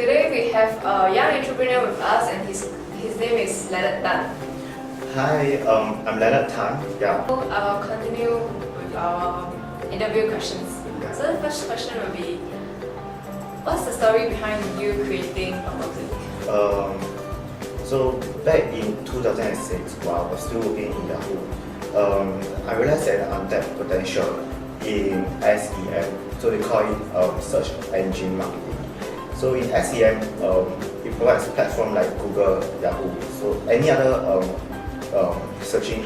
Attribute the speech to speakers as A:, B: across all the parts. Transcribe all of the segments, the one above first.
A: Today we have a young entrepreneur with us, and his name is Leonard Tan.
B: Hi, I'm Leonard Tan. Yeah.
A: So I'll continue with our interview questions.
B: Yeah.
A: So the first question will be, what's the story behind you creating BOPP?
B: So back in 2006, while I was still working in Yahoo, I realized that untapped potential in SEM. So they call it search engine marketing. So in SEM, it provides a platform like Google, Yahoo. So any other searching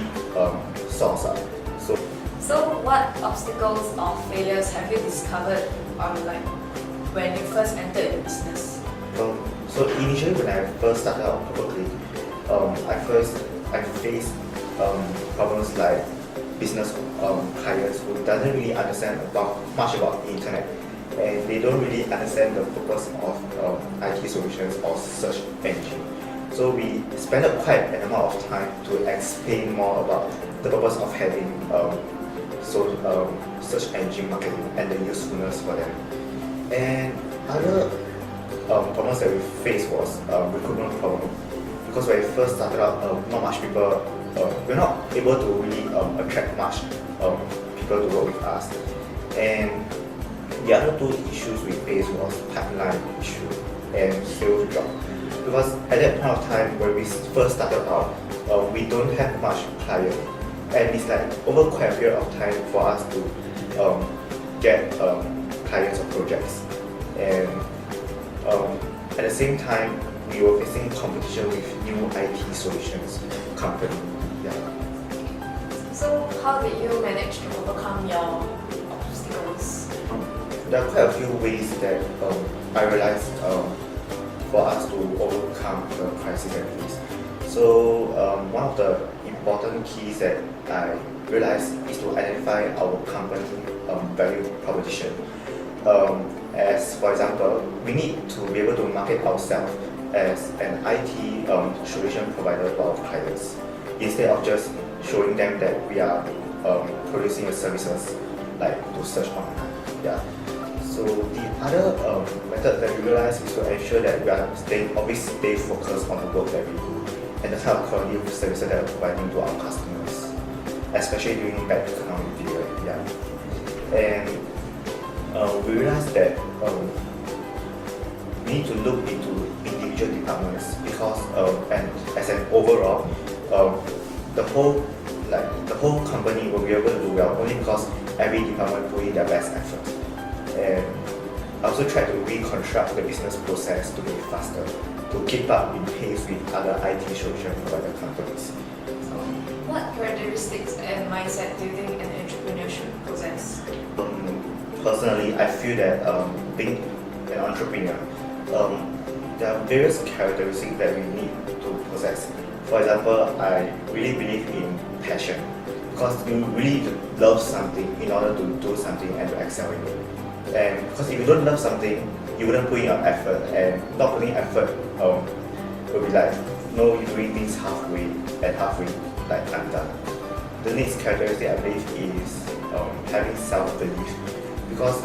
B: source.
A: So what obstacles or failures have you discovered when you first entered the business?
B: So initially when I first started out publicly, I faced problems like business clients who doesn't really understand much about the internet, and they don't really understand the purpose of IT solutions or search engine. So we spent quite an amount of time to explain more about the purpose of having search engine marketing and the usefulness for them. And other problems that we faced was recruitment problem, because when we first started out, not much people, we're not able to really attract much people to work with us. And the other two issues we faced was pipeline issue and sales drop. Because at that point of time when we first started out, we don't have much client, and it's like over quite a period of time for us to get clients or projects. And at the same time, we were facing competition with new IT solutions company. Yeah.
A: So how did you manage to overcome your obstacles?
B: There are quite a few ways that I realized for us to overcome the crisis and risk. So one of the important keys that I realized is to identify our company value proposition. As for example, we need to be able to market ourselves as an IT solution provider to our clients, instead of just showing them that we are producing services like to search online. Yeah. So the other method that we realize is to ensure that we are always stay focused on the work that we do and the type of quality of services that we're providing to our customers, especially during bad economic period. Yeah. And we realized that we need to look into individual departments, because and as an overall, the whole company will be able to do well only because every department put in their best effort. And I also try to reconstruct the business process to be faster, to keep up in pace with other IT solution provider companies.
A: What characteristics and mindset do you think an entrepreneur should possess?
B: Personally, I feel that being an entrepreneur, there are various characteristics that we need to possess. For example, I really believe in passion, because you really love something in order to do something and to excel in it. And because if you don't love something, you wouldn't put in your effort, and not putting effort will be like, no, you're doing things halfway, and halfway like undone. The next characteristic I believe is having self-belief, because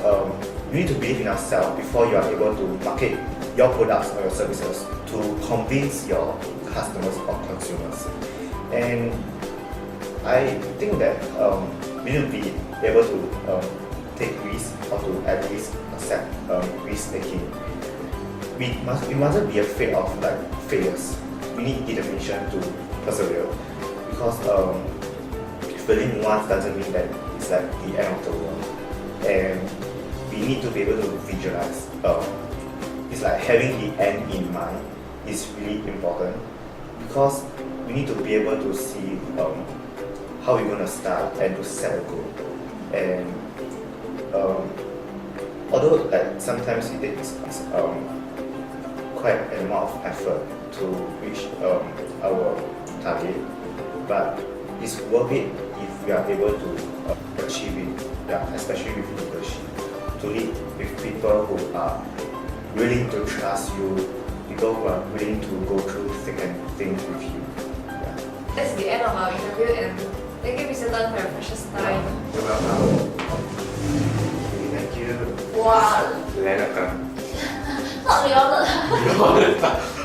B: you need to believe in yourself before you are able to market your products or your services to convince your customers or consumers. And I think that we need to be able to take risks, or to at least accept risk taking. We mustn't be afraid of failures. We need determination to persevere, because failing once doesn't mean that it's like the end of the world. And we need to be able to visualize. It's like having the end in mind is really important, because we need to be able to see how we're going to start and to set a goal. And although sometimes it takes quite an amount of effort to reach our target, but it's worth it if we are able to achieve it. Yeah, especially with leadership, to lead with people who are willing to trust you, people who are willing to go through thick and thin with you. Yeah.
A: That's the end of our interview, and thank you, Mr. Tan, for your precious time.
B: You're welcome. Thank you.
A: Wow.
B: Leonard Tan.
A: Not Leonard.
C: want to start?